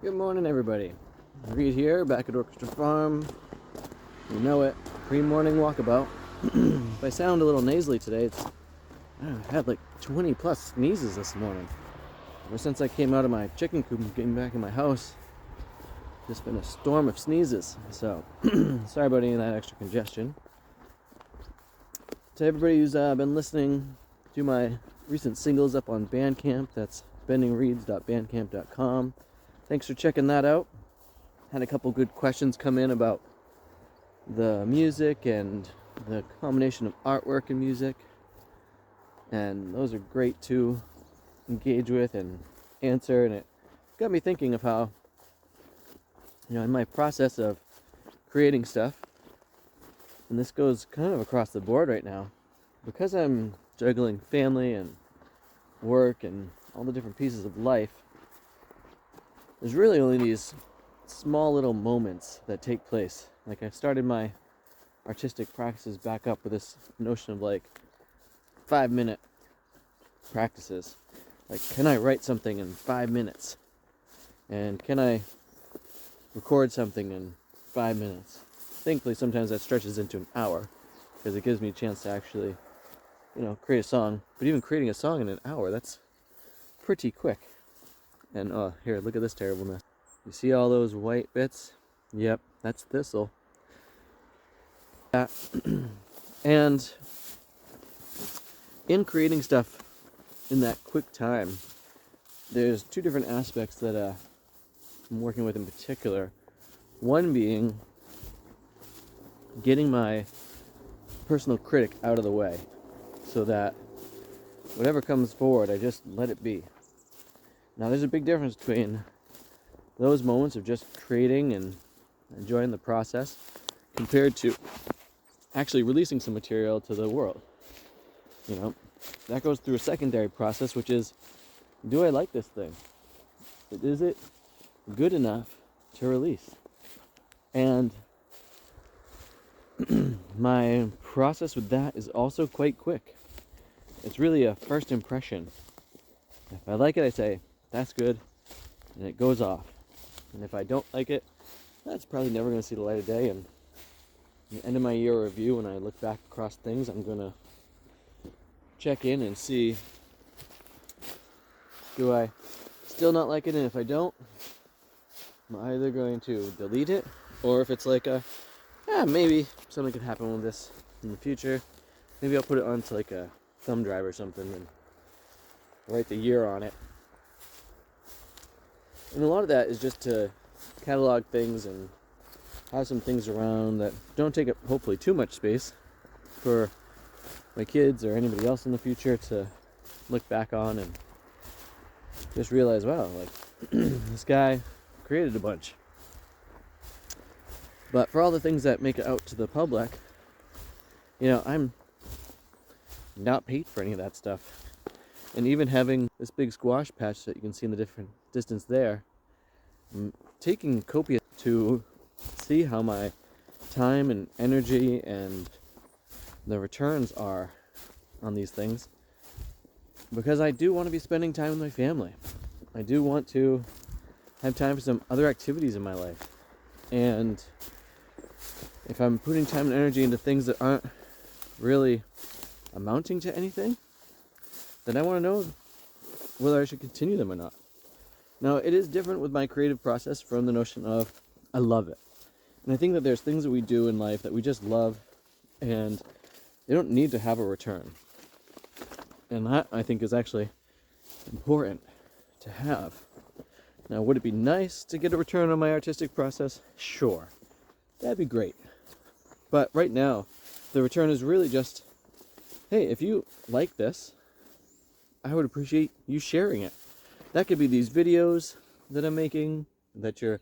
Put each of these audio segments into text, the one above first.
Good morning, everybody. Reed here, back at Orchestra Farm. You know it, pre-morning walkabout. If I sound a little nasally today, I've had like 20 plus sneezes this morning. Ever since I came out of my chicken coop and getting back in my house, just been a storm of sneezes. So, sorry about any of that extra congestion. To everybody who's been listening to my recent singles up on Bandcamp, that's bendingreeds.bandcamp.com. Thanks for checking that out. Had a couple good questions come in about the music and the combination of artwork and music. And those are great to engage with and answer. And it got me thinking of how, in my process of creating stuff, and this goes kind of across the board right now, because I'm juggling family and work and all the different pieces of life, there's really only these small little moments that take place. Like, I started my artistic practices back up with this notion of like 5-minute practices. Like, can I write something in 5 minutes? And can I record something in 5 minutes? Thankfully, sometimes that stretches into an hour because it gives me a chance to actually, create a song. But even creating a song in an hour, that's pretty quick. And here, look at this terribleness. You see all those white bits? Yep, that's thistle. Yeah. And in creating stuff in that quick time, there's two different aspects that I'm working with in particular. One being getting my personal critic out of the way so that whatever comes forward, I just let it be. Now, there's a big difference between those moments of just creating and enjoying the process compared to actually releasing some material to the world. That goes through a secondary process, which is, do I like this thing? Is it good enough to release? And my process with that is also quite quick. It's really a first impression. If I like it, I say, that's good, and it goes off. And if I don't like it, that's probably never going to see the light of day. And at the end of my year review, when I look back across things, I'm going to check in and see, do I still not like it? And if I don't, I'm either going to delete it, or if it's like maybe something could happen with this in the future, maybe I'll put it onto like a thumb drive or something and write the year on it. And a lot of that is just to catalog things and have some things around that don't take up, hopefully, too much space for my kids or anybody else in the future to look back on and just realize, wow, like, this guy created a bunch. But for all the things that make it out to the public, I'm not paid for any of that stuff. And even having this big squash patch that you can see in the different distance there, I'm taking copious to see how my time and energy and the returns are on these things, because I do want to be spending time with my family. I do want to have time for some other activities in my life. And if I'm putting time and energy into things that aren't really amounting to anything, then I want to know whether I should continue them or not. Now, it is different with my creative process from the notion of I love it. And I think that there's things that we do in life that we just love, and they don't need to have a return. And that, I think, is actually important to have. Now, would it be nice to get a return on my artistic process? Sure. That'd be great. But right now, the return is really just, hey, if you like this, I would appreciate you sharing it. That could be these videos that I'm making, that you're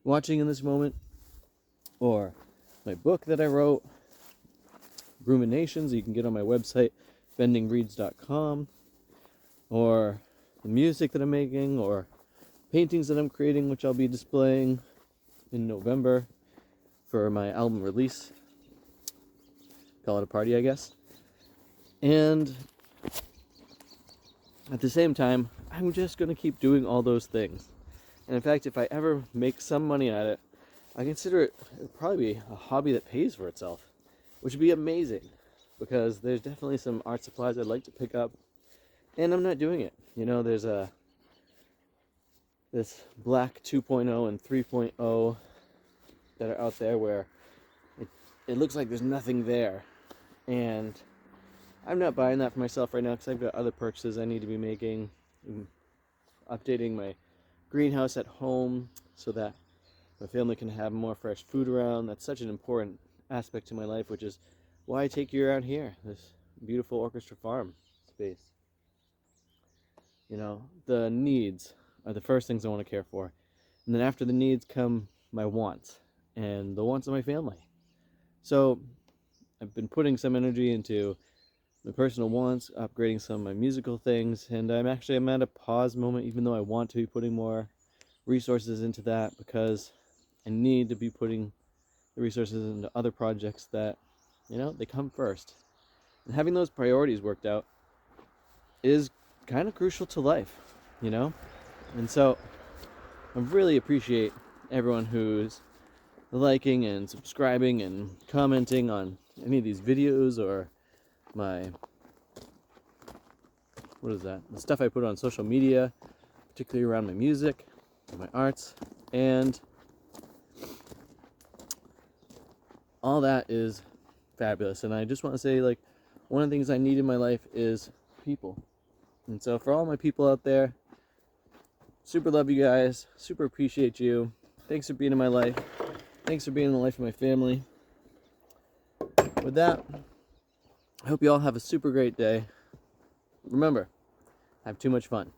watching in this moment, or my book that I wrote, ruminations you can get on my website, bendingreeds.com, or the music that I'm making, or paintings that I'm creating, which I'll be displaying in November for my album release. Call it a party, I guess. And at the same time, I'm just going to keep doing all those things. And in fact, if I ever make some money at it, I consider it probably be a hobby that pays for itself, which would be amazing, because there's definitely some art supplies I'd like to pick up, and I'm not doing it. You know, there's this black 2.0 and 3.0 that are out there where it looks like there's nothing there, and I'm not buying that for myself right now because I've got other purchases I need to be making, updating my greenhouse at home so that my family can have more fresh food around. That's such an important aspect to my life, which is why I take you around here, this beautiful orchestra farm space. You know, the needs are the first things I want to care for. And then after the needs come my wants, and the wants of my family. So I've been putting some energy into my personal wants, upgrading some of my musical things, and I'm at a pause moment, even though I want to be putting more resources into that, because I need to be putting the resources into other projects that, you know, they come first. And having those priorities worked out is kind of crucial to life, you know? And so I really appreciate everyone who's liking and subscribing and commenting on any of these videos or my, the stuff I put on social media, particularly around my music and my arts, and all that is fabulous. And I just want to say, like, one of the things I need in my life is people. And so for all my people out there, super love you guys, super appreciate you. Thanks for being in my life. Thanks for being in the life of my family. With that, I hope you all have a super great day. Remember, have too much fun.